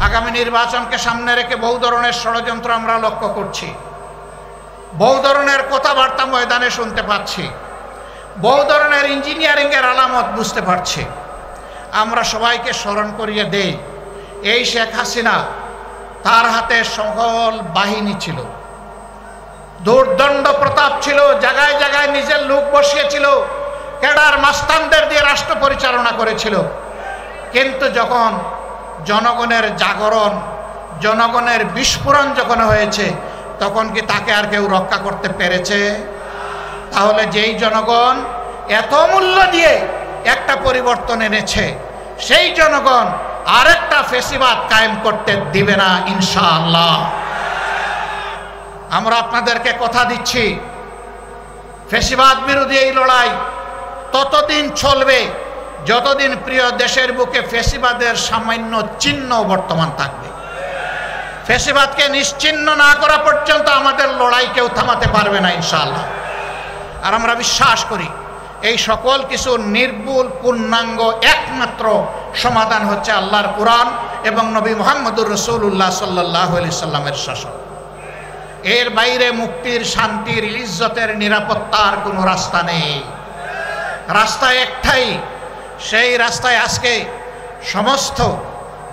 আগামী নির্বাচনকে সামনে রেখে বহু ধরনের ষড়যন্ত্র আমরা লক্ষ্য করছি, বহু ধরনের কথাবার্তা ময়দানে শুনতে পাচ্ছি, বহু ধরনের ইঞ্জিনিয়ারিংয়ের আলামত বুঝতে পারছি। আমরা সবাইকে স্মরণ করিয়ে দেই, এই শেখ হাসিনা, তার হাতে সকল বাহিনী ছিল, দুর্দণ্ড প্রতাপ ছিল, জায়গায় জায়গায় নিজের লোক বসিয়েছিল, ক্যাডার মাস্তানদের দিয়ে রাষ্ট্র পরিচালনা করেছিল। কিন্তু যখন জনগণের জাগরণ, জনগণের বিস্ফোরণ যখন হয়েছে, তখন কি তাকে আর কেউ রক্ষা করতে পেরেছে? তাহলে যেই জনগণ এত মূল্য দিয়ে একটা পরিবর্তন এনেছে, সেই জনগণ আরেকটা ফেসিবাদ কায়েম করতে দিবে না ইনশাআল্লাহ। আমরা আপনাদেরকে কথা দিচ্ছি, ফেসিবাদ বিরোধী এই লড়াই ততদিন চলবে যতদিন প্রিয় দেশের বুকে ফেসিবাদের সামান্য চিহ্ন বর্তমান থাকবে। ফেসিবাদকে নিশ্চিহ্ন না করা পর্যন্ত আমাদের লড়াই কেউ থামাতে পারবে না ইনশাআল্লাহ। আর আমরা বিশ্বাস করি এই সকল কিছু নির্ভুল পূর্ণাঙ্গ একমাত্র সমাধান হচ্ছে আল্লাহর কোরআন এবং নবী মুহাম্মদুর রাসূলুল্লাহ সাল্লাল্লাহু আলাইহি সাল্লামের শাসন। এর বাইরে মুক্তির, শান্তির, ইজ্জতের, নিরাপত্তার কোনো রাস্তা নেই। রাস্তা একটাই, সেই রাস্তায় আজকে সমস্ত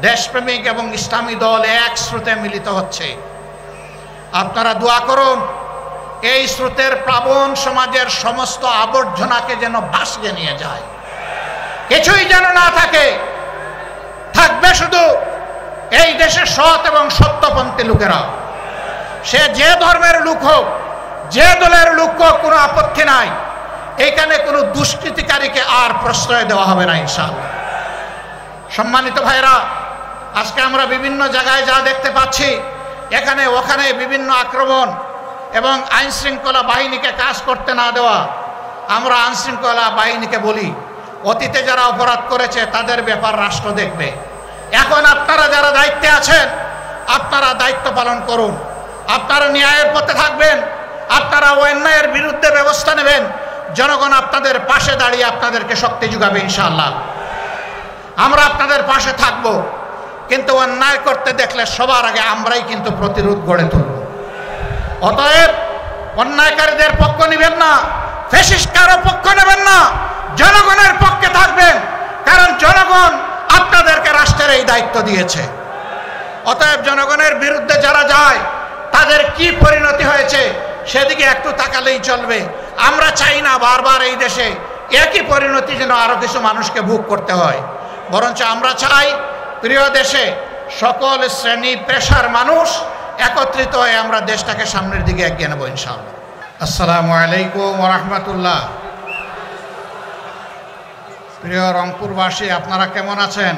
দেশপ্রেমিক এবং ইসলামী দল এক স্রোতে মিলিত হচ্ছে। আপনারা দোয়া করুন এই স্রোতের প্লাবন সমাজের সমস্ত আবর্জনাকে যেন ভাসিয়ে নিয়ে যায়, কিছুই যেন না থাকে। থাকবে শুধু এই দেশের সৎ এবং সত্যপন্থী লোকেরা। সে যে ধর্মের লোক হোক, যে দলের লোক হোক, কোনো আপত্তি নাই। এখানে কোনো দুষ্কৃতিকারীকে আর প্রশ্রয় দেওয়া হবে না ইনশাআল্লাহ। সম্মানিত ভাইরা, আজকে আমরা বিভিন্ন জায়গায় যা দেখতে পাচ্ছি, এখানে ওখানে বিভিন্ন আক্রমণ এবং আইন শৃঙ্খলা বাহিনীকে কাজ করতে না দেওয়া। আমরা আইন শৃঙ্খলা বাহিনীকে বলি, অতীতে যারা অপরাধ করেছে তাদের ব্যাপার রাষ্ট্র দেখবে। এখন আপনারা যারা দায়িত্বে আছেন, আপনারা দায়িত্ব পালন করুন। আপনারা ন্যায়ের পথে থাকবেন, আপনারা অন্যায়ের বিরুদ্ধে ব্যবস্থা নেবেন। জনগণ আপনাদের পাশে দাঁড়িয়ে আপনাদেরকে শক্তি যোগাবে ইনশাআল্লাহ। আমরা আপনাদের পাশে থাকব, কিন্তু অন্যায় করতে দেখলে সবার আগে আমরাই কিন্তু প্রতিরোধ গড়ে তুলব। অতএব অন্যায়কারীদের পক্ষ নেবেন না, ফ্যাসিস্টকারও পক্ষ নেবেন না, জনগণের পক্ষে থাকবেন, কারণ জনগণ আপনাদেরকে রাষ্ট্রের এই দায়িত্ব দিয়েছে। অতএব জনগণের বিরুদ্ধে যারা যায় তাদের কি পরিণতি হয়েছে সেদিকে একটু তাকালেই চলবে। আমরা চাই না বারবার এই দেশে একই পরিণতি যেন আরো কিছু মানুষকে ভোগ করতে হয়, বরঞ্চ আমরা চাই প্রিয় দেশে সকল শ্রেণী পেশার মানুষ একত্রিত হয়ে আমরা দেশটাকে সামনের দিকে এগিয়ে নেব ইনশাআল্লাহ। আসসালামু আলাইকুম ওয়া রাহমাতুল্লাহ। প্রিয় রংপুরবাসী, আপনারা কেমন আছেন?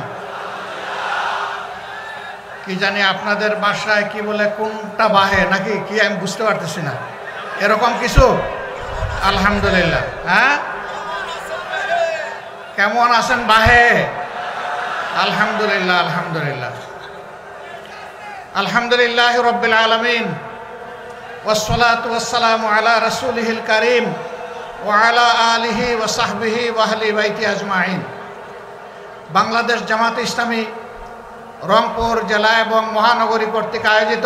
কি জানি আপনাদের বাসায় কি বলে, কোনটা বাহে নাকি কি আমি বুঝতে পারতেছি না, এরকম কিছু। আলহামদুলিল্লাহ। হ্যাঁ, কেমন আছেন বাহে? আলহামদুলিল্লাহ, আলহামদুলিল্লাহ, আলহামদুলিল্লাহ রাব্বিল আলামিন, ওয়াসসালাতু ওয়াসসালামু আলা রাসূলিহিল কারীম ওয়া আলা আলিহি ওয়া সাহবিহি ওয়া আহলি বাইতি আজমাইন। বাংলাদেশ জামাত ইসলামী রংপুর জেলা এবং মহানগরী কর্তৃক আয়োজিত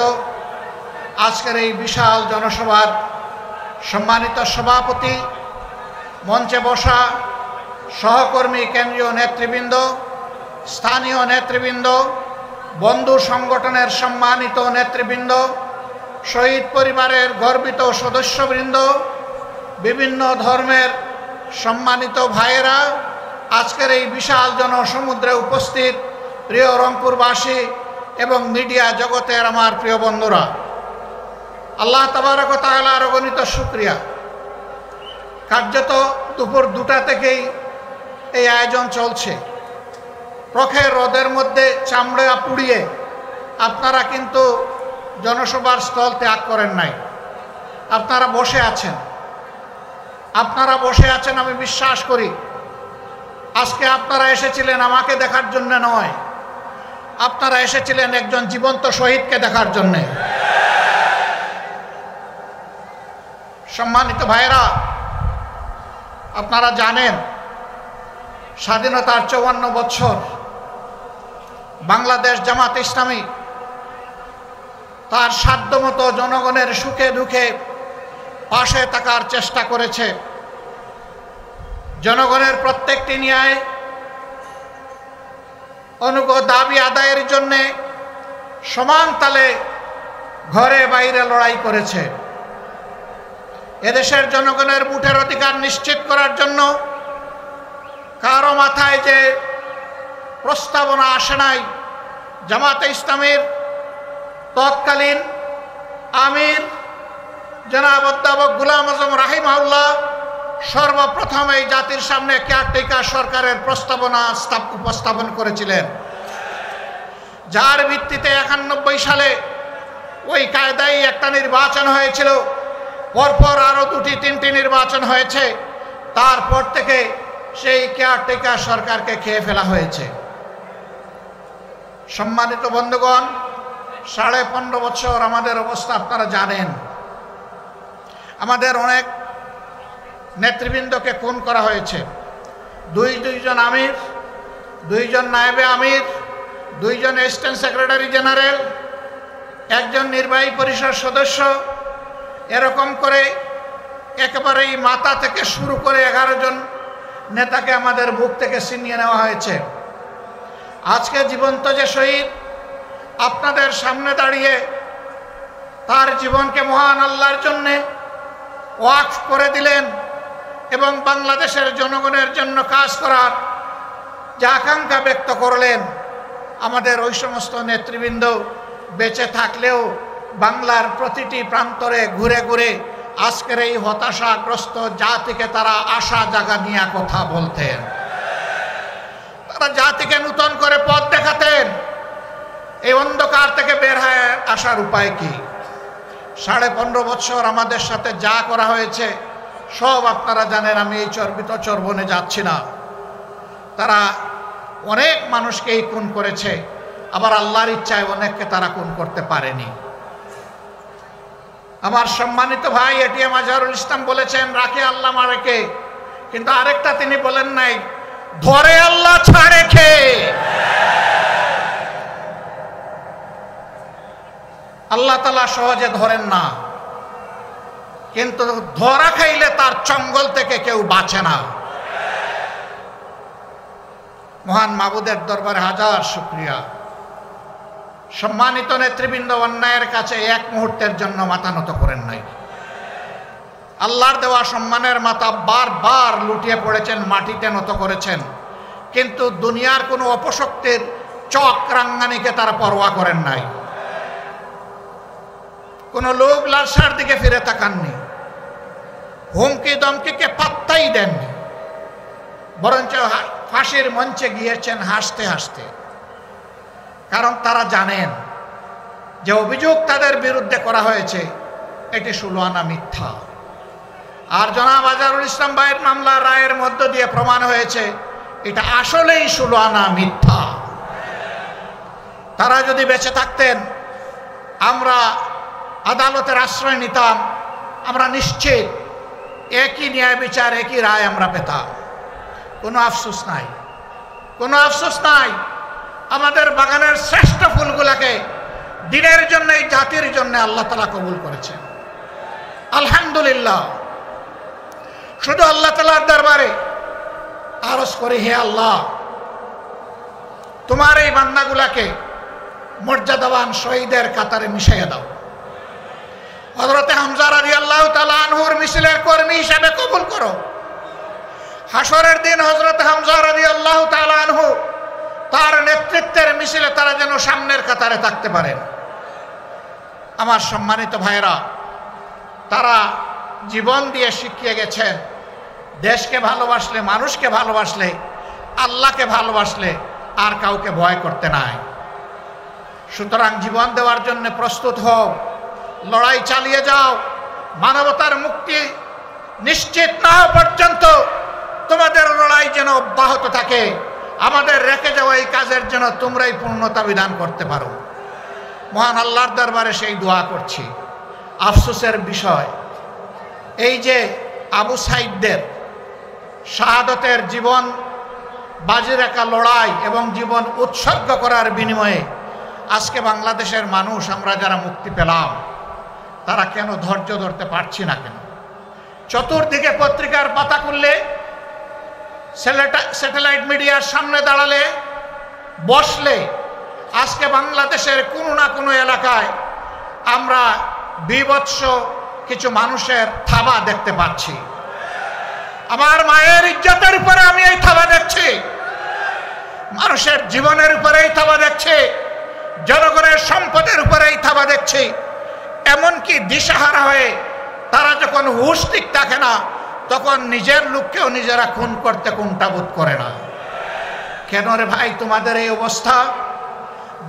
আজকের এই বিশাল জনসভার সম্মানিত সভাপতি, মঞ্চে বসা সহকর্মী, কেন্দ্রীয় নেতৃবৃন্দ, স্থানীয় নেতৃবৃন্দ, বন্ধু সংগঠনের সম্মানিত নেতৃবৃন্দ, শহীদ পরিবারের গর্বিত সদস্যবৃন্দ, বিভিন্ন ধর্মের সম্মানিত ভাইয়েরা, আজকের এই বিশাল জনসমুদ্রে উপস্থিত প্রিয় রংপুরবাসী এবং মিডিয়া জগতের আমার প্রিয় বন্ধুরা, আল্লাহ তাবারক ওয়া তাআলার অগণিত শুকরিয়া। কার্যত দুপুর 2টা থেকেই এই আয়োজন চলছে। প্রখর রোদের মধ্যে চামড়া পুড়িয়ে আপনারা কিন্তু জনসভার স্থল ত্যাগ করেন নাই, আপনারা বসে আছেন। আপনারা বসে আছেন, আমি বিশ্বাস করি আজকে আপনারা এসেছিলেন আমাকে দেখার জন্য নয়, আপনারা এসেছিলেন একজন জীবন্ত শহীদকে দেখার জন্য। সম্মানিত ভাইরা, আপনারা জানেন স্বাধীনতার 54 বছর বাংলাদেশ জামাত ইসলামী তার সাধ্যমতো জনগণের সুখে দুঃখে পাশে থাকার চেষ্টা করেছে। জনগণের প্রত্যেকটি ন্যায় অনুগত দাবি আদায়ের জন্য সমান তালে ঘরে বাইরে লড়াই করেছে। এদেশের জনগণের ভোটের অধিকার নিশ্চিত করার জন্য কারো মাথায় যে প্রস্তাবনা আসে নাই, জামাতে ইসলামীর তৎকালীন আমির জনাব অধ্যাপক গোলাম আজম রাহিমাহুল্লাহ সর্বপ্রথম এই জাতির সামনে কেয়ারটেকার সরকারের প্রস্তাবনা উপস্থাপন করেছিলেন, যার ভিত্তিতে 91 সালে ওই কায়দায় একটা নির্বাচন হয়েছিল। পরপর আরও 2-3টি নির্বাচন হয়েছে। তারপর থেকে সেই কেয়ারটেকার সরকারকে খেয়ে ফেলা হয়েছে। সম্মানিত বন্ধুগণ, 15.5 বছর আমাদের অবস্থা আপনারা জানেন। আমাদের অনেক নেতৃবৃন্দকে খুন করা হয়েছে। দুইজন আমির, 2জন নায়েবে আমির, 2জন অ্যাসিস্ট্যান্ট সেক্রেটারি জেনারেল, 1জন নির্বাহী পরিষদ সদস্য, এরকম করে একেবারেই মাথা থেকে শুরু করে 11 জন নেতাকে আমাদের বুক থেকে ছিনিয়ে নেওয়া হয়েছে। আজকে জীবন্ত যে শহীদ আপনাদের সামনে দাঁড়িয়ে তার জীবনকে মহান আল্লাহর জন্যে ওয়াকফ করে দিলেন এবং বাংলাদেশের জনগণের জন্য কাজ করার যে আকাঙ্ক্ষা ব্যক্ত করলেন, আমাদের ওই সমস্ত নেতৃবৃন্দ বেঁচে থাকলেও বাংলার প্রতিটি প্রান্তরে ঘুরে ঘুরে আজকের এই হতাশাগ্রস্ত জাতিকে তারা আশা জাগা নিয়ে কথা বলতেন। তারা জাতিকে নূতন করে পথ দেখাতেন। এই অন্ধকার থেকে বের হয়ে আসার উপায় কি? 15.5 বছর আমাদের সাথে যা করা হয়েছে সব আপনারা জানেন। আমি এই চর্বিত চর্বণে যাচ্ছি না। তারা অনেক মানুষকেই খুন করেছে, আবার আল্লাহর ইচ্ছায় অনেককে তারা খুন করতে পারেনি। আমার সম্মানিত ভাই এটিএম আজহারুল ইসলাম বলেছেন, রাখে আল্লাহ মারেকে, কিন্তু আরেকটা তিনি বলেন নাই, ধরে আল্লাহ ছাড়ে খে। আল্লাহ তাআলা সহজে ধরেন না, কিন্তু ধরা খাইলে তার চঙ্গল থেকে কেউ বাঁচে না। মহান মাবুদের দরবারে হাজার শুকরিয়া। সম্মানিত নেতৃবৃন্দ অন্যায়ের কাছে এক মুহূর্তের জন্য মাথা নত করেন নাই। আল্লাহর দেওয়া সম্মানের মাথা বারবার লুটিয়ে পড়েছেন, মাটিতে নত করেছেন, কিন্তু দুনিয়ার কোনো অপশক্তির চক্রাঙ্গানিকে তারা পরোয়া করেন নাই। কোনো লোক লালসার দিকে ফিরে তাকাননি, হুমকি দমকিকে পাত্তাই দেননি, বরঞ্চ ফাঁসির মঞ্চে গিয়েছেন হাসতে হাসতে। কারণ তারা জানেন যে অভিযোগ তাদের বিরুদ্ধে করা হয়েছে এটি 16 আনা মিথ্যা। আর জনাব আজহারুল ইসলাম ভাইয়ের মামলা রায়ের মধ্য দিয়ে প্রমাণ হয়েছে এটা আসলেই 16 আনা মিথ্যা। তারা যদি বেঁচে থাকতেন, আমরা আদালতের আশ্রয় নিতাম, আমরা নিশ্চিত একই ন্যায় বিচার, একই রায় আমরা পেতাম। কোনো আফসোস নাই, কোনো আফসোস নাই। আমাদের বাগানের শ্রেষ্ঠ ফুলগুলাকে দিনের জন্য, এই জাতির জন্য আল্লাহ তাআলা কবুল করেছেন, আলহামদুলিল্লাহ। শুধু আল্লাহ তাআলার দরবারে আরজ করি, হে আল্লাহ, তোমার এই বান্দাগুলাকে মর্যাদাবান শহীদের কাতারে মিশিয়ে দাও। হযরতে হামজা রাদিয়াল্লাহু তাআলা আনহুর মিছিলের কর্মী হিসেবে কবুল করো। হাসরের দিন হযরতে হামজা রাদিয়াল্লাহু তাআলা আনহু তার নেতৃত্বের মিছিলে তারা যেন সামনের কাতারে থাকতে পারেন। আমার সম্মানিত ভাইরা, তারা জীবন দিয়ে শিখিয়ে গেছেন, দেশকে ভালোবাসলে, মানুষকে ভালোবাসলে, আল্লাহকে ভালোবাসলে আর কাউকে ভয় করতে নাই। সুতরাং জীবন দেওয়ার জন্য প্রস্তুত হও, লড়াই চালিয়ে যাও। মানবতার মুক্তি নিশ্চিত না হওয়া পর্যন্ত তোমাদের লড়াই যেন অব্যাহত থাকে। আমাদের রেখে যাওয়া এই কাজের যেন তোমরাই পূর্ণতা বিধান করতে পারো। মহান আল্লাহর দরবারে সেই দোয়া করছি। আফসোসের বিষয় এই যে আবু সাইদদের শাহাদতের জীবন বাজি রাখা লড়াই এবং জীবন উৎসর্গ করার বিনিময়ে আজকে বাংলাদেশের মানুষ আমরা যারা মুক্তি পেলাম তারা কেন ধৈর্য ধরতে পারছি না কেন? চতুর্দিকে পত্রিকার পাতা খুললে, স্যাটেলাইট মিডিয়ার সামনে দাঁড়ালে, বসলে আজকে বাংলাদেশের কোনো না কোনো এলাকায় আমরা বীভৎস কিছু মানুষের থাবা দেখতে পাচ্ছি। আমার মায়ের ইজ্জতের উপরে আমি এই থাবা দেখছি, মানুষের জীবনের উপরে এই থাবা দেখছি, জনগণের সম্পদের উপরে এই থাবা দেখছি। এমনকি দিশাহারা হয়ে তারা যখন হুঁশ ঠিক থাকে না তখন নিজের লোককেও নিজেরা খুন করতে কুণ্ঠাবোধ করে না। কেন রে ভাই তোমাদের এই অবস্থা?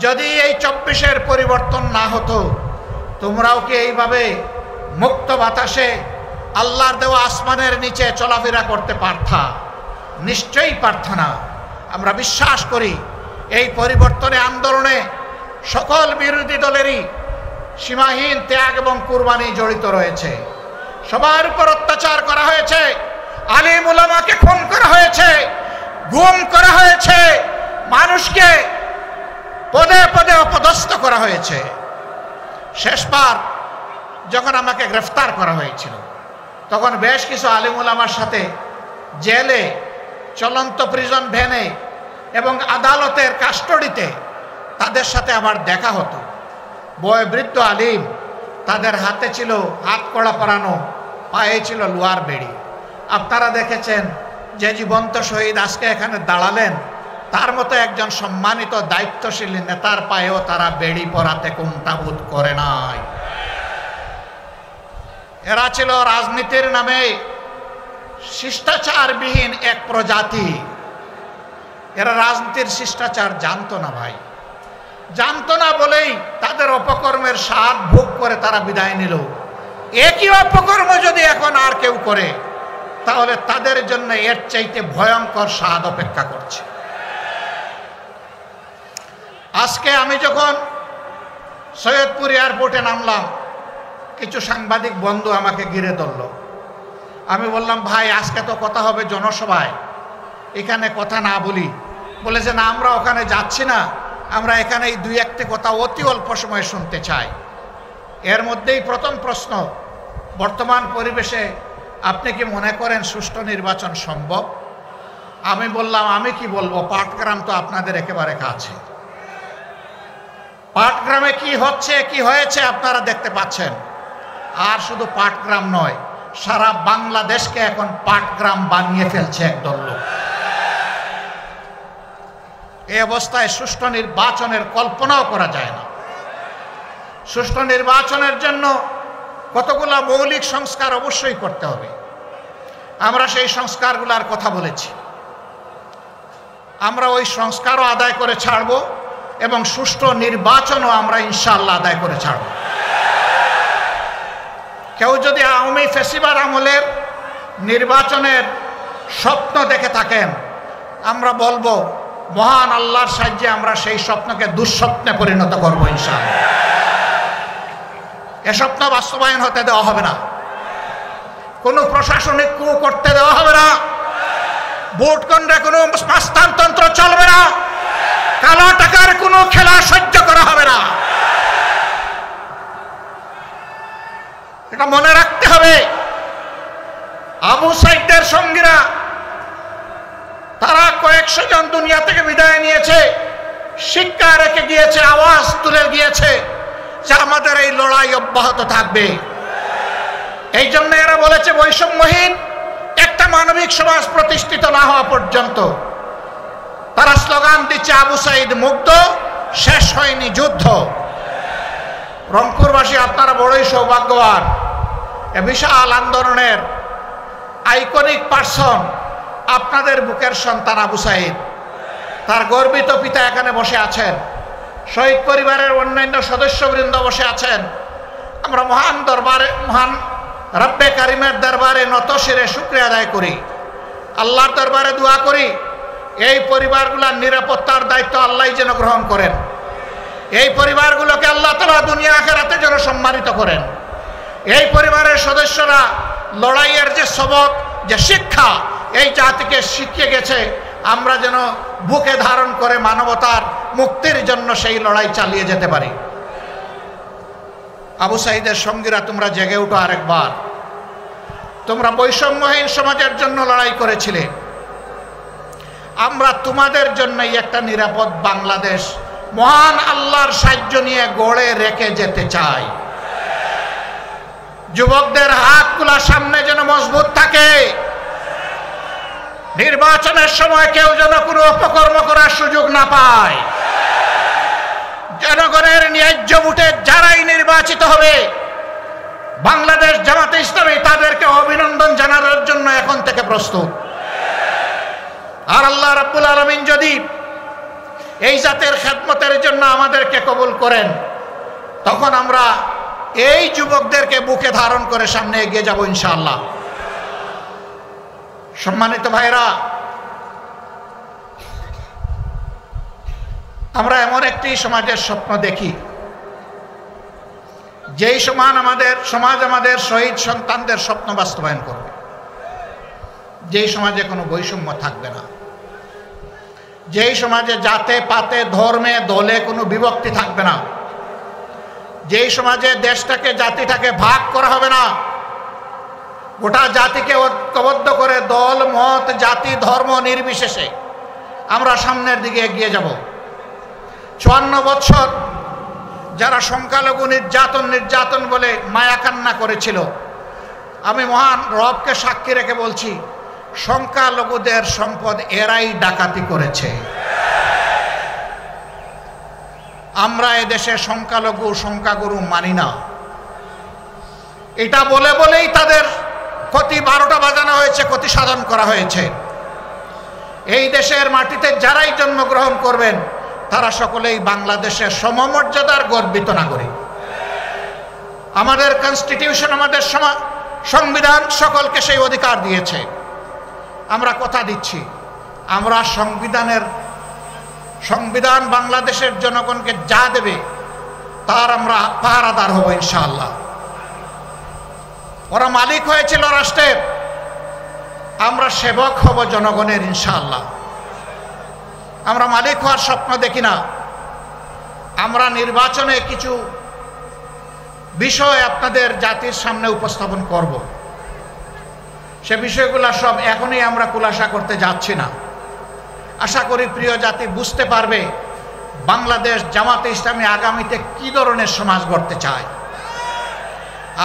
যদি এই 24-এর পরিবর্তন না হতো তোমরাও কি এইভাবে মুক্ত বাতাসে আল্লাহর দেওয়া আসমানের নিচে চলাফেরা করতে পারতা? নিশ্চয়ই পারতা না। আমরা বিশ্বাস করি এই পরিবর্তনে আন্দোলনে সকল বিরোধী দলেরই সীমাহীন ত্যাগ এবং কুরবানি জড়িত রয়েছে। সবার উপর অত্যাচার করা হয়েছে, আলিম উলামাকে খুন করা হয়েছে, গুম করা হয়েছে, মানুষকে পদে পদে অপদস্থ করা হয়েছে। শেষবার যখন আমাকে গ্রেফতার করা হয়েছিল তখন বেশ কিছু আলিম উলামার সাথে জেলে, চলন্ত প্রিজন ভ্যানে এবং আদালতের কাস্টডিতে তাদের সাথে আমার দেখা হতো। বয়োবৃদ্ধ আলিম, তাদের হাতে ছিল হাত কড়া পরানো, পায়ে ছিল লোহার বেড়ি। আপনারা দেখেছেন যে জীবন্ত শহীদ আজকে এখানে দাঁড়ালেন, তার মতো একজন সম্মানিত দায়িত্বশীল নেতার পায়েও তারা বেড়ি পরাতে কুণ্ঠাবোধ করে নাই। এরা ছিল রাজনীতির নামে শিষ্টাচারবিহীন এক প্রজাতি। এরা রাজনীতির শিষ্টাচার জানতো না ভাই, জানতো না বলেই তাদের অপকর্মের স্বাদ ভোগ করে তারা বিদায় নিল। একই অপকর্ম যদি এখন আর কেউ করে তাহলে তাদের জন্য এর চাইতে ভয়ঙ্কর স্বাদ অপেক্ষা করছে। আজকে আমি যখন সৈয়দপুর এয়ারপোর্টে নামলাম, কিছু সাংবাদিক বন্ধু আমাকে ঘিরে ধরল। আমি বললাম, ভাই আজকে তো কথা হবে জনসভায়, এখানে কথা না বলি। বলে যে না, আমরা ওখানে যাচ্ছি না, আমরা এখানে এই দুই একটি কথা অতি অল্প সময় শুনতে চাই। এর মধ্যেই প্রথম প্রশ্ন, বর্তমান পরিবেশে আপনি কি মনে করেন সুষ্ঠু নির্বাচন সম্ভব? আমি বললাম, আমি কি বলবো, পাটগ্রাম তো আপনাদের একেবারে কাছে। পাটগ্রামে কি হচ্ছে কি হয়েছে আপনারা দেখতে পাচ্ছেন। আর শুধু পাটগ্রাম নয়, সারা বাংলাদেশকে এখন পাটগ্রাম বানিয়ে ফেলছে একদল লোক। এই অবস্থায় সুষ্ঠু নির্বাচনের কল্পনাও করা যায় না। সুষ্ঠু নির্বাচনের জন্য কতগুলো মৌলিক সংস্কার অবশ্যই করতে হবে। আমরা সেই সংস্কারগুলোর কথা বলেছি। আমরা ওই সংস্কারও আদায় করে ছাড়ব এবং সুষ্ঠু নির্বাচনও আমরা ইনশাআল্লাহ আদায় করে ছাড়ব। কেউ যদি আওয়ামী ফ্যাসিবাদ আমলের নির্বাচনের স্বপ্ন দেখে থাকেন, আমরা বলবো মহান আল্লাহর সাহায্যে আমরা সেই স্বপ্নকে দুঃস্বপ্নে পরিণত করবো ইনশাআল্লাহ। এ স্বপ্ন বাস্তবায়ন হতে দেওয়া হবে না, কোনো প্রশাসনিক কু করতে দেওয়া হবে না, ভোট কেন্দ্রে কোনো হস্তান্তর চলবে না, কালো টাকার কোনো খেলা সহ্য করা হবে না। এটা মনে রাখতে হবে। আবু সাইদের সঙ্গীরা তারা কয়েকশো জন দুনিয়া থেকে বিদায় নিয়েছে, শিক্ষা রেখে গিয়েছে, আওয়াজ তুলে গিয়েছে যে আমাদের এই লড়াই অব্যাহত থাকবে। এই জন্য এরা বলেছে বৈষম্যহীন একটা মানবিক সমাজ প্রতিষ্ঠিত না হওয়া পর্যন্ত। তারা স্লোগান দিচ্ছে আবু সাইদ মুক্ত, শেষ হয়নি যুদ্ধ। রংপুরবাসী আপনারা বড়ই সৌভাগ্যবান। এ বিশাল আন্দোলনের আইকনিক পার্সন আপনাদের বুকের সন্তান আবু সাইদ। তার গর্বিত পিতা এখানে বসে আছেন, শহীদ পরিবারের অন্যান্য সদস্যবৃন্দ বসে আছেন। আমরা মহান দরবারে, মহান রব্বে কারিমের দরবারে নত শিরে শুকরিয়া আদায় করি, আল্লাহর দরবারে দোয়া করি এই পরিবারগুলোর নিরাপত্তার দায়িত্ব আল্লাহ যেন গ্রহণ করেন। এই পরিবারগুলোকে আল্লাহ তাআলা দুনিয়া আখিরাতে যেন সম্মানিত করেন। এই পরিবারের সদস্যরা লড়াইয়ের যে সবক, যে শিক্ষা এই জাতিকে শিখিয়ে গেছে, আমরা যেন বুকে ধারণ করে মানবতার মুক্তির জন্য সেই লড়াই চালিয়ে যেতে পারি। আবু সাঈদের সঙ্গীরা, তোমরা জেগে উঠো আরেকবার। তোমরা বৈষম্যহীন সমাজের জন্য লড়াই করেছিলে, আমরা তোমাদের জন্যই একটা নিরাপদ বাংলাদেশ মহান আল্লাহর সাহায্য নিয়ে গড়ে রেখে যেতে চাই। যুবকদের হাতগুলা সামনে যেন মজবুত থাকে, নির্বাচনের সময় কেউ যেন কোনো অপকর্ম করার সুযোগ না পায়। জনগণের ন্যায্য ভোটে যারাই নির্বাচিত হবে, বাংলাদেশ জামাতে ইসলামী তাদেরকে অভিনন্দন জানানোর জন্য এখন থেকে প্রস্তুত। আর আল্লাহ রাব্বুল আলামিন যদি এই জাতের খেদমতের জন্য আমাদেরকে কবুল করেন, তখন আমরা এই যুবকদেরকে বুকে ধারণ করে সামনে এগিয়ে যাব ইনশাআল্লাহ। সম্মানিত ভাইরা, আমরা এমন একটি সমাজের স্বপ্ন দেখি, যেই সমাজ আমাদের শহীদ সন্তানদের স্বপ্ন বাস্তবায়ন করবে, যেই সমাজে কোনো বৈষম্য থাকবে না, যেই সমাজে জাতে পাতে ধর্মে দলে কোনো বিভক্তি থাকবে না, যেই সমাজে দেশটাকে জাতিটাকে ভাগ করা হবে না, গোটা জাতিকে ঐক্যবদ্ধ করে দল মত জাতি ধর্ম নির্বিশেষে আমরা সামনের দিকে এগিয়ে যাব। 54 বছর যারা সংখ্যালঘু নির্যাতন বলে মায়া কান্না করেছিল, আমি মহান রবকে সাক্ষী রেখে বলছি, সংখ্যালঘুদের সম্পদ এরাই ডাকাতি করেছে। আমরা এদেশে সংখ্যাগুরু মানি না, এটা বলেই তাদের ক্ষতি 12টা বাজানো হয়েছে, ক্ষতি সাধন করা হয়েছে। এই দেশের মাটিতে যারাই জন্মগ্রহণ করবেন, তারা সকলেই বাংলাদেশের সমমর্যাদার গর্বিত নাগরিক। আমাদের কনস্টিটিউশন, আমাদের সংবিধান সকলকে সেই অধিকার দিয়েছে। আমরা কথা দিচ্ছি, আমরা সংবিধান বাংলাদেশের জনগণকে যা দেবে তার আমরা পাহারাদার হব ইনশাআল্লাহ। ওরা মালিক হয়েছিল রাষ্ট্রের, আমরা সেবক হব জনগণের ইনশাআল্লাহ। আমরা মালিক হওয়ার স্বপ্ন দেখি না। আমরা নির্বাচনে কিছু বিষয় আপনাদের জাতির সামনে উপস্থাপন করব, সে বিষয়গুলো সব এখনই আমরা খুলাসা করতে যাচ্ছি না। আশা করি প্রিয় জাতি বুঝতে পারবে বাংলাদেশ জামাতে ইসলামী আগামীতে কি ধরনের সমাজ গড়তে চায়।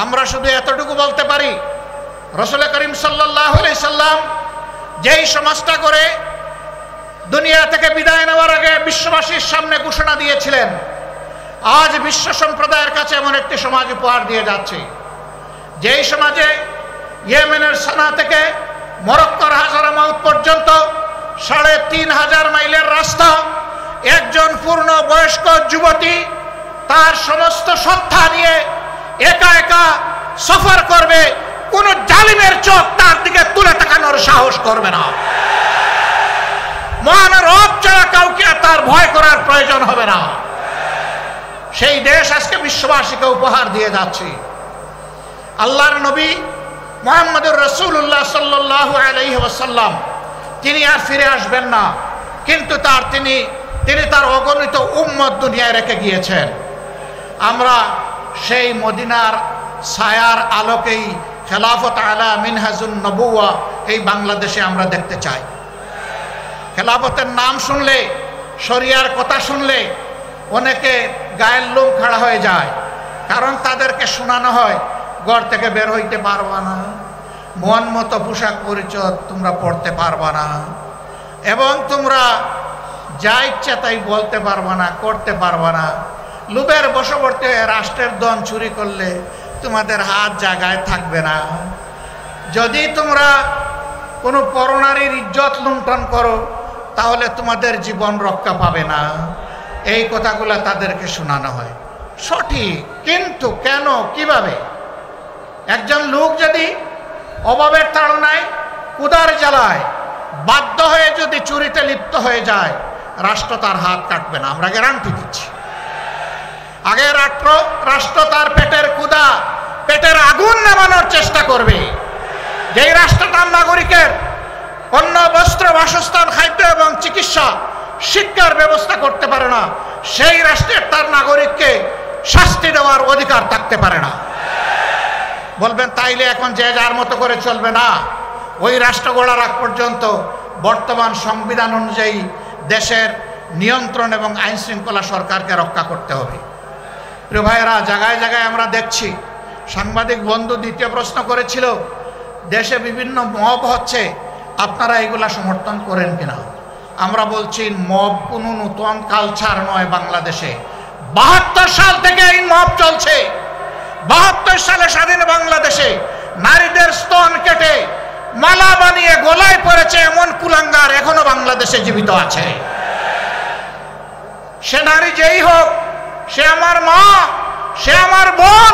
আমরা শুধু এতটুকু বলতে পারি, রাসূল করিম সাল্লাল্লাহু আলাইহি সাল্লাম যেই সমাজটা করে দুনিয়া থেকে বিদায় নেওয়ার আগে বিশ্ববাসীর সামনে ঘোষণা দিয়েছিলেন, আজ বিশ্ব সম্প্রদায়ের কাছে এমন একটি সমাজ উপহার দিয়ে যাচ্ছে, যেই সমাজে ইয়েমেনের সানা থেকে মরক্কোর হাজারামাউত পর্যন্ত 3500 মাইলের রাস্তা, একজন পূর্ণ বয়স্ক যুবতী তার সমস্ত সত্তা নিয়ে একা একা সফর করবে, কোন জালিমের চোখ তার দিকে তুলে তাকানোর সাহস করবে না। মহান রব ছাড়া কাউকে তার ভয় করার প্রয়োজন হবে না। সেই দেশ আজকে বিশ্ববাসীকে উপহার দিয়ে যাচ্ছে। আল্লাহর নবী মুহাম্মদুর রাসূলুল্লাহ সাল্লাল্লাহু আলাইহি ওয়াসাল্লাম তিনি আর ফিরে আসবেন না, কিন্তু তিনি তার অগণিত উম্মত দুনিয়ায় রেখে গিয়েছেন। আমরা সেই মদিনার ছায়ার আলোকেই খেলাফত আলা মিনহাজুন নবুওয়া এই বাংলাদেশে আমরা দেখতে চাই। খেলাফতের নাম শুনলে, শরিয়ার কথা শুনলে অনেকে গায়ের লোম খাড়া হয়ে যায়, কারণ তাদেরকে শোনানো হয় ঘর থেকে বের হইতে পারবা না, মন মতো পোশাক পরিচয় তোমরা পড়তে পারবা না, এবং তোমরা যা ইচ্ছা তাই বলতে পারবা না, করতে পারবা না। লোভের বশবর্তী হয়ে রাষ্ট্রের ধন চুরি করলে তোমাদের হাত জায়গায় থাকবে না। যদি তোমরা কোনো পরনারীর ইজ্জত লুণ্ঠন করো তাহলে তোমাদের জীবন রক্ষা পাবে না। এই কথাগুলো তাদেরকে শোনানো হয়, সঠিক, কিন্তু কেন, কিভাবে? একজন লোক যদি অভাবের তাড়নায় ক্ষুধার জ্বালায় বাধ্য হয়ে যদি চুরিতে লিপ্ত হয়ে যায়, রাষ্ট্র তার হাত কাটবে না, আমরা গ্যারান্টি দিচ্ছি। আগে রাষ্ট্র তার পেটের ক্ষুধা, পেটের আগুন নামানোর চেষ্টা করবে। যেই রাষ্ট্র তার নাগরিকের অন্য বস্ত্র, বাসস্থান, খাদ্য এবং চিকিৎসা, শিক্ষার ব্যবস্থা করতে পারে না, সেই রাষ্ট্রের তার নাগরিককে শাস্তি দেওয়ার অধিকার থাকতে পারে না। বলবেন তাইলে এখন যে যার মতো করে চলবে না, ওই রাষ্ট্র গড়ার আগ পর্যন্ত বর্তমান সংবিধান অনুযায়ী দেশের নিয়ন্ত্রণ এবং আইন শৃঙ্খলা সরকারকে রক্ষা করতে হবে। প্রিয় ভাইয়েরা, জায়গায় জায়গায় আমরা দেখছি, সাংবাদিক বন্ধু দ্বিতীয় প্রশ্ন করেছিল, দেশে বিভিন্ন মব হচ্ছে, আপনারা এগুলা সমর্থন করেন কিনা? আমরা বলছি মব কোনো নতুন কালচার নয় বাংলাদেশে। 72 সাল থেকে এই মব চলছে। 72 সালে স্বাধীন বাংলাদেশে নারীদের স্তন কেটে মালা বানিয়ে গলায় পড়েছে এমন কুলাঙ্গার এখনো বাংলাদেশে জীবিত আছে। সে নারী যেই হোক, সে আমার মা, সে আমার বোন,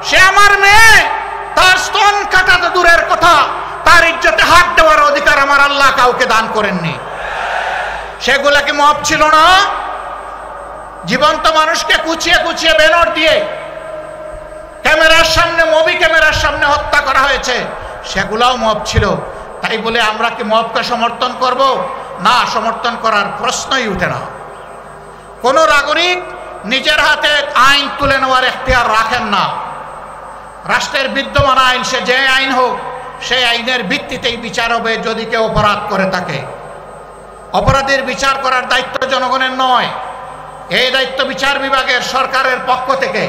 সে আমার মেয়ে, তার স্তন কাটা তো দূরের কথা, তার ইজ্জতে হাত দেওয়ার অধিকার আমার আল্লাহ কাউকে দান করেননি। সেগুলা কি মব ছিল না? জীবন্ত মানুষকে কুচিয়ে কুচিয়ে ব্যানর দিয়ে ক্যামেরার সামনে, মুভি ক্যামেরার সামনে হত্যা করা হয়েছে, সেগুলাও মব ছিল। তাই বলে আমরা কি মবকে সমর্থন করব? না, সমর্থন করার প্রশ্নই উঠে না। কোন নাগরিক নিজের হাতে আইন তুলে নেওয়ার এখতিয়ার রাখেন না। রাষ্ট্রের বিদ্যমান আইন, সে যে আইন হোক, সেই আইনের ভিত্তিতেই বিচার হবে। যদি কেউ অপরাধ করে থাকে, অপরাধীর বিচার করার দায়িত্ব জনগণের নয়। এই দায়িত্ব বিচার বিভাগের, সরকারের পক্ষ থেকে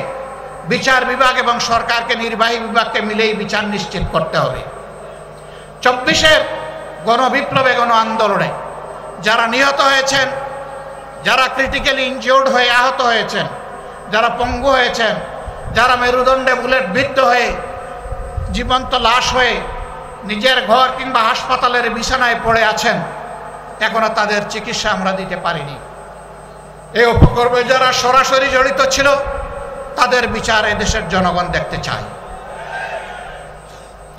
বিচার বিভাগ এবং সরকারকে, নির্বাহী বিভাগকে মিলেই বিচার নিশ্চিত করতে হবে। 24-এর গণবিপ্লবে, গণ আন্দোলনে যারা নিহত হয়েছেন, যারা ক্রিটিক্যালি ইনজিওর্ড হয়ে আহত হয়েছেন, যারা পঙ্গু হয়েছেন, যারা মেরুদণ্ডে বুলেট বিদ্ধ হয়ে জীবন্ত লাশ হয়ে নিজের ঘর কিংবা হাসপাতালের বিছানায় পড়ে আছেন, এখনো তাদের চিকিৎসা আমরা দিতে পারিনি। এই উপকর্মে যারা সরাসরি জড়িত ছিল, তাদের বিচার এদেশের জনগণ দেখতে চায়।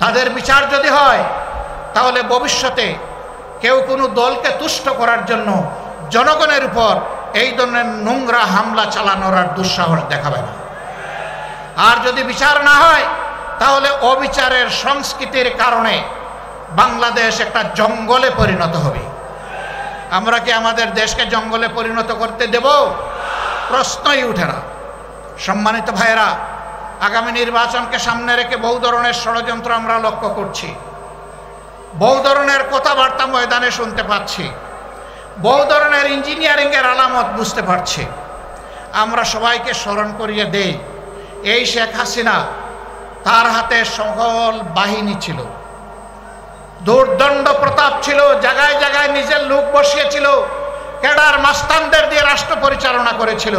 তাদের বিচার যদি হয়, তাহলে ভবিষ্যতে কেউ কোনো দলকে তুষ্ট করার জন্য জনগণের উপর এই ধরনের নোংরা হামলা চালানোর আর দুঃসাহস দেখাবে না। আর যদি বিচার না হয়, তাহলে অবিচারের সংস্কৃতির কারণে বাংলাদেশ একটা জঙ্গলে পরিণত হবে। আমরা কি আমাদের দেশকে জঙ্গলে পরিণত করতে দেব? প্রশ্নই উঠে না। সম্মানিত ভাইয়েরা, আগামী নির্বাচনকে সামনে রেখে বহু ধরনের ষড়যন্ত্র আমরা লক্ষ্য করছি, বহু ধরনের কথাবার্তা ময়দানে শুনতে পাচ্ছি, বহু ধরনের ইঞ্জিনিয়ারিংয়ের আলামত বুঝতে পারছি। আমরা সবাইকে স্মরণ করিয়ে দেই, এই শেখ হাসিনা, তার হাতে সকল বাহিনী ছিল, দুর্দণ্ড প্রতাপ ছিল, জায়গায় জায়গায় নিজের লোক বসিয়েছিল, ক্যাডার মাস্তানদের দিয়ে রাষ্ট্র পরিচালনা করেছিল।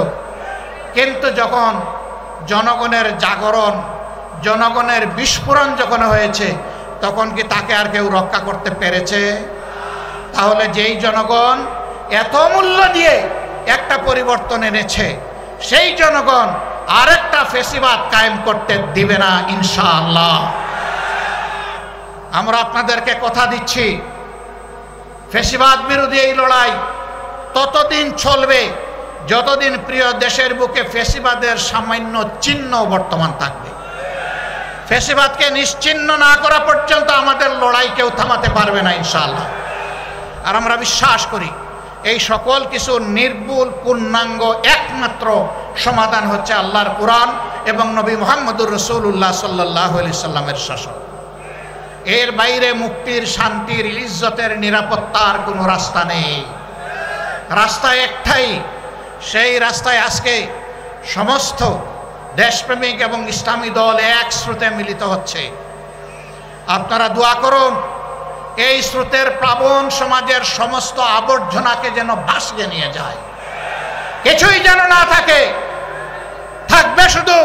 কিন্তু যখন জনগণের জাগরণ, জনগণের বিস্ফোরণ যখন হয়েছে, তখন কি তাকে আর কেউ রক্ষা করতে পেরেছে? তাহলে যেই জনগণ এত মূল্য দিয়ে একটা পরিবর্তন এনেছে, সেই জনগণ আরেকটা ফেসিবাদ কায়েম করতে দিবে না ইনশাআল্লাহ। আমরা আপনাদেরকে কথা দিচ্ছি, ফেসিবাদ বিরোধী এই লড়াই ততদিন চলবে যতদিন প্রিয় দেশের বুকে ফেসিবাদের সামান্য চিহ্ন বর্তমান থাকবে। ফেসিবাদকে নিশ্চিহ্ন না করা পর্যন্ত আমাদের লড়াই কেউ থামাতে পারবে না ইনশাআল্লাহ। আর আমরা বিশ্বাস করি, এই সকল কিছু নির্ভুল, পূর্ণাঙ্গ একমাত্র সমাধান হচ্ছে আল্লাহর কোরআন এবং নবী মুহাম্মদুর রাসূলুল্লাহ সাল্লাল্লাহু আলাইহি সাল্লামের শাসন। এর বাইরে মুক্তির, শান্তির, ইজ্জতের, নিরাপত্তার কোনো রাস্তা নেই। রাস্তা একটাই, সেই রাস্তায় আজকে সমস্ত দেশপ্রেমিক এবং ইসলামী দল এক স্রোতে মিলিত হচ্ছে। আপনারা দোয়া করুন, এই স্রোতের প্লাবন সমাজের সমস্ত আবর্জনাকে যেন ভাসিয়ে নিয়ে যায়, কিছুই যেন না থাকে। থাকবে শুধু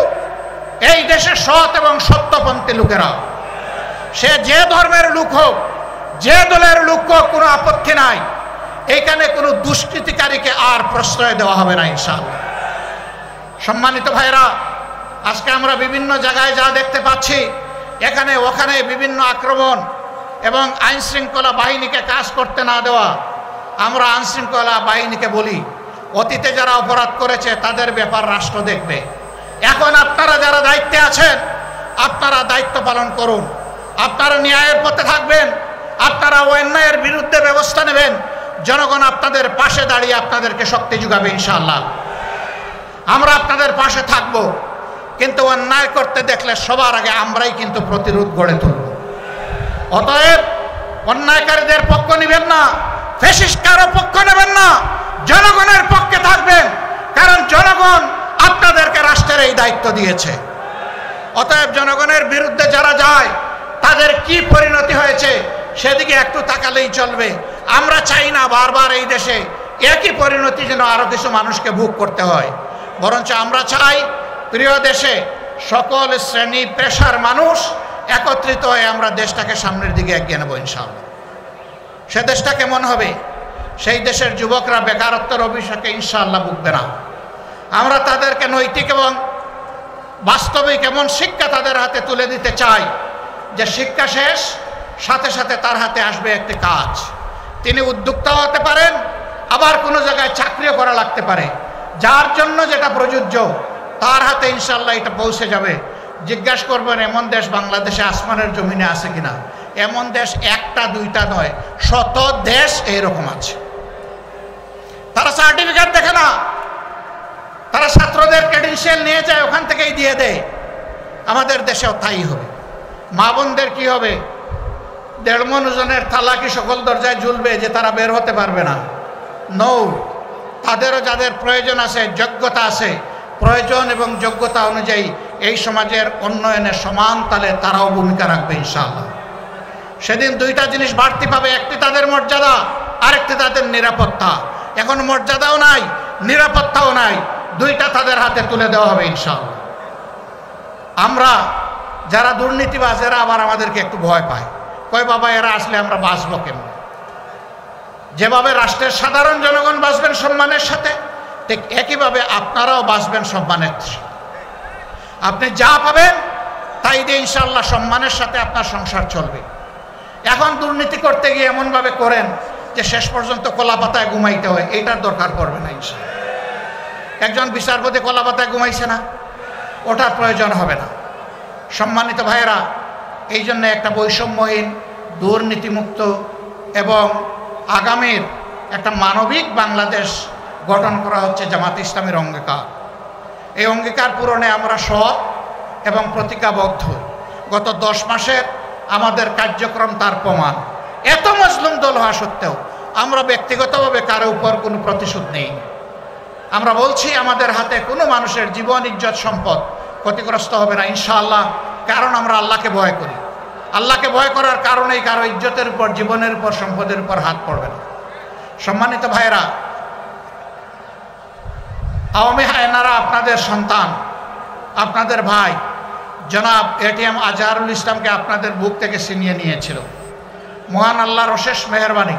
এই দেশের সৎ এবং সত্যপন্থী লোকেরা। সে যে ধর্মের লোক হোক, যে দলের লোক হোক, কোনো আপত্তি নাই। এখানে কোনো দুষ্কৃতিকারীকে আর প্রশ্রয় দেওয়া হবে না ইনশাআল্লাহ। সম্মানিত ভাইরা, আজকে আমরা বিভিন্ন জায়গায় যা দেখতে পাচ্ছি, এখানে ওখানে বিভিন্ন আক্রমণ এবং আইন শৃঙ্খলা বাহিনীকে কাজ করতে না দেওয়া। আমরা আইন শৃঙ্খলা বাহিনীকে বলি, অতীতে যারা অপরাধ করেছে তাদের ব্যাপার রাষ্ট্র দেখবে। এখন আপনারা যারা দায়িত্বে আছেন, আপনারা দায়িত্ব পালন করুন। আপনারা ন্যায়ের পথে থাকবেন, আপনারা অন্যায়ের বিরুদ্ধে ব্যবস্থা নেবেন, জনগণ আপনাদের পাশে দাঁড়িয়ে আপনাদেরকে শক্তি যোগাবে ইনশাআল্লাহ। আমরা আপনাদের পাশে থাকব, কিন্তু অন্যায় করতে দেখলে সবার আগে আমরাই কিন্তু প্রতিরোধ গড়ে তুলব। অতএব অন্যায়কারীদের পক্ষ নেবেন না, ফ্যাসিস্ট কারো পক্ষ নেবেন না, জনগণের পক্ষে থাকবেন, কারণ জনগণ আপনাদেরকে রাষ্ট্রের এই দায়িত্ব দিয়েছে। অতএব জনগণের বিরুদ্ধে যারা যায় তাদের কি পরিণতি হয়েছে সেদিকে একটু তাকালেই চলবে। আমরা চাই না বারবার এই দেশে একই পরিণতি যেন আরো কিছু মানুষকে ভোগ করতে হয়, বরঞ্চ আমরা চাই প্রিয় দেশে সকল শ্রেণী পেশার মানুষ একত্রিত হয়ে আমরা দেশটাকে সামনের দিকে এগিয়ে নেব ইনশাআল্লাহ। সে দেশটা কেমন হবে? সেই দেশের যুবকরা বেকারত্বের অভিশাপে ইনশাআল্লাহ ভুগবে না। আমরা তাদেরকে নৈতিক এবং বাস্তবিক এমন শিক্ষা তাদের হাতে তুলে দিতে চাই যে শিক্ষা শেষ সাথে সাথে তার হাতে আসবে একটি কাজ। তিনি উদ্যোক্তা হতে পারেন, আবার কোনো জায়গায় চাকরিও করা লাগতে পারে। যার জন্য যেটা প্রযোজ্য তার হাতে ইনশাআল্লাহ এটা পৌঁছে যাবে। জিজ্ঞাসা করবেন এমন দেশ বাংলাদেশে আসমানের জমিনে আছে কিনা? এমন দেশ একটা দুইটা নয়, শত দেশ এইরকম আছে। তারা সার্টিফিকেট দেখে না, তারা ছাত্রদের ক্রেডেনশিয়াল নিয়ে যায়, ওখান থেকেই দিয়ে দেয়। আমাদের দেশেও তাই হবে। মা বোনদের কি হবে? 1.5 মণ ওজনের থালা কি সকল দরজায় ঝুলবে যে তারা বের হতে পারবে না? নৌ, তাদেরও যাদের প্রয়োজন আছে, যোগ্যতা আছে, প্রয়োজন এবং যোগ্যতা অনুযায়ী এই সমাজের উন্নয়নে সমান তালে তারাও ভূমিকা রাখবে ইনশাআল্লাহ। সেদিন দুইটা জিনিস বাড়তি পাবে, একটি তাদের মর্যাদা, আরেকটি তাদের নিরাপত্তা। এখন মর্যাদাও নাই, নিরাপত্তাও নাই, দুইটা তাদের হাতে তুলে দেওয়া হবে ইনশাআল্লাহ। আমরা যারা দুর্নীতিবাজ এরা আবার আমাদেরকে একটু ভয় পায়, কয় বাবা এরা আসলে আমরা বাঁচবো কেমন? যেভাবে রাষ্ট্রের সাধারণ জনগণ বাঁচবেন সম্মানের সাথে, ঠিক একইভাবে আপনারাও বাঁচবেন সম্মানের সাথে। আপনি যা পাবেন তাই দিয়ে ইনশাআল্লাহ সম্মানের সাথে আপনার সংসার চলবে। এখন দুর্নীতি করতে গিয়ে এমনভাবে করেন যে শেষ পর্যন্ত কলাপাতায় ঘুমাইতে হয়, এইটার দরকার পড়বে না ইনশাআল্লাহ। একজন বিচারপতি কলাপাতায় ঘুমাইছে না, ওটার প্রয়োজন হবে না। সম্মানিত ভাইয়েরা, এই জন্য একটা বৈষম্যহীন, দুর্নীতিমুক্ত এবং আগামীর একটা মানবিক বাংলাদেশ গঠন করা হচ্ছে জামাত ইসলামের অঙ্গীকার। এই অঙ্গীকার পূরণে আমরা সৎ এবং প্রতিজ্ঞাবদ্ধ। গত 10 মাসের আমাদের কার্যক্রম তার প্রমাণ। এত মজলুম দল হওয়া সত্ত্বেও আমরা ব্যক্তিগতভাবে কারো উপর কোনো প্রতিশোধ নেই। আমরা বলছি আমাদের হাতে কোনো মানুষের জীবন, ইজ্জত, সম্পদ ক্ষতিগ্রস্ত হবে না ইনশাআল্লাহ, কারণ আমরা আল্লাহকে ভয় করি। আল্লাহকে ভয় করার কারণেই কারো ইজ্জতের উপর, জীবনের উপর, সম্পদের উপর হাত পড়বে না। সম্মানিত ভাইয়েরা, আওয়ামী হায়নারা আপনাদের সন্তান, আপনাদের ভাই জনাব এটিএম আজহারুল ইসলামকে আপনাদের বুক থেকে ছিনিয়ে নিয়েছিল। মহান আল্লাহর অশেষ মেহেরবানি,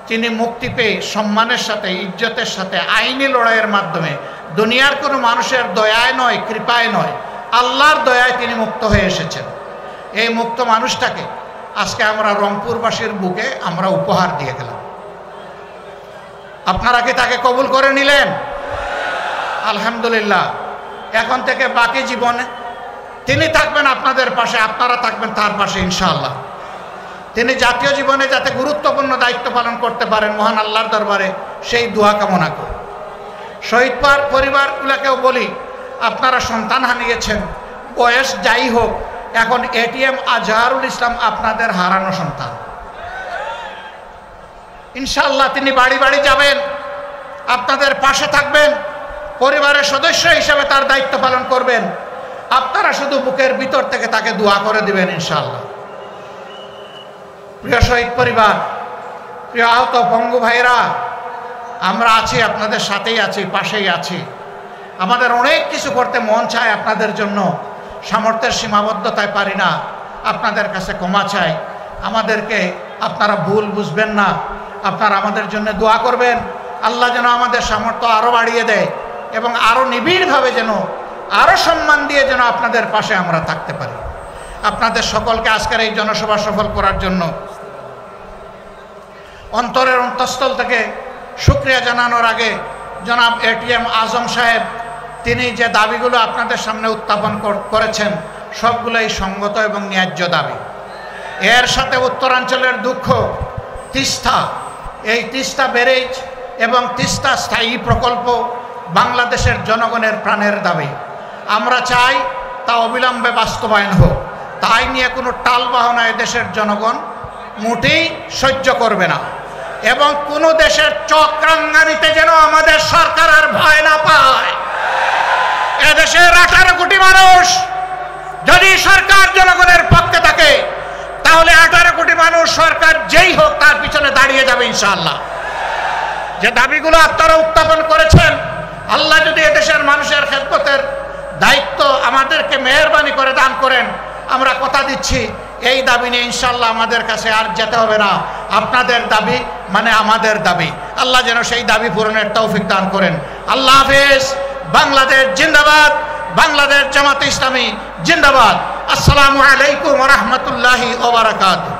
তিনি মুক্তি পেয়ে সম্মানের সাথে, ইজ্জতের সাথে, আইনি লড়াইয়ের মাধ্যমে, দুনিয়ার কোনো মানুষের দয়ায় নয়, কৃপায় নয়, আল্লাহর দয়ায় তিনি মুক্ত হয়ে এসেছেন। এই মুক্ত মানুষটাকে আজকে আমরা রংপুরবাসীর বুকে আমরা উপহার দিয়ে গেলাম। আপনারা কি তাকে কবুল করে নিলেন? আলহামদুলিল্লাহ। এখন থেকে বাকি জীবনে তিনি থাকবেন আপনাদের পাশে, আপনারা থাকবেন তার পাশে ইনশাআল্লাহ। তিনি জাতীয় জীবনে যাতে গুরুত্বপূর্ণ দায়িত্ব পালন করতে পারেন, মহান আল্লাহর দরবারে সেই দোয়া কামনা করি। শহীদ পরিবারগুলোকেও বলি, আপনারা সন্তান হারিয়েছেন, বয়স যাই হোক, এখন এটিএম আজহারুল ইসলাম আপনাদের হারানো সন্তান। ইনশাআল্লাহ তিনি বাড়ি বাড়ি যাবেন, আপনাদের পাশে থাকবেন, পরিবারের সদস্য হিসেবে তার দায়িত্ব পালন করবেন। আপনারা শুধু বুকের ভিতর থেকে তাকে দোয়া করে দিবেন ইনশাআল্লাহ। প্রিয় শহীদ পরিবার, প্রিয় আহত পঙ্গু ভাইরা, আমরা আছি, আপনাদের সাথেই আছি, পাশেই আছি। আমাদের অনেক কিছু করতে মন চায় আপনাদের জন্য, সামর্থ্যের সীমাবদ্ধতায় পারি না। আপনাদের কাছে ক্ষমা চাই, আমাদেরকে আপনারা ভুল বুঝবেন না। আপনারা আমাদের জন্য দোয়া করবেন, আল্লাহ যেন আমাদের সামর্থ্য আরও বাড়িয়ে দেয় এবং আরও নিবিড়ভাবে যেন, আরও সম্মান দিয়ে যেন আপনাদের পাশে আমরা থাকতে পারি। আপনাদের সকলকে আজকের এই জনসভা সফল করার জন্য অন্তরের অন্তঃস্থল থেকে শুকরিয়া জানানোর আগে জনাব এটিএম আজম সাহেব, তিনি যে দাবিগুলো আপনাদের সামনে উত্থাপন করেছেন সবগুলোই সঙ্গত এবং ন্যায্য দাবি। এর সাথে উত্তরাঞ্চলের দুঃখ তিস্তা, এই তিস্তা ব্যারেজ এবং তিস্তা স্থায়ী প্রকল্প বাংলাদেশের জনগণের প্রাণের দাবি। আমরা চাই তা অবিলম্বে বাস্তবায়ন হোক। তাই নিয়ে কোনো টালবাহনা দেশের জনগণ মোটেই সহ্য করবে না এবং কোনো দেশের চক্রাঙ্গানিতে যেন আমাদের সরকার আর ভয় না পায়। এদেশের 18 কোটি মানুষ যদি সরকার জনগণের পক্ষে থাকে তাহলে 18 কোটি মানুষ সরকার যেই হোক তার পিছনে দাঁড়িয়ে যাবে ইনশাআল্লাহ। যে দাবিগুলো আপনারা উত্থাপন করেছেন, আল্লাহ যদি এদেশের মানুষের খেদমতের দায়িত্ব আমাদেরকে মেহেরবানি করে দান করেন, আমরা কথা দিচ্ছি এই দাবি নিয়ে ইনশাআল্লাহ আমাদের কাছে আর যেতে হবে না। আপনাদের দাবি মানে আমাদের দাবি। আল্লাহ যেন সেই দাবি পূরণের তৌফিক দান করেন। আল্লাহ হাফেজ। বাংলাদেশ জিন্দাবাদ। বাংলাদেশ জামাতে ইসলামী জিন্দাবাদ। আসসালামু আলাইকুম ওয়া রাহমাতুল্লাহি ওয়া বারাকাতুহু।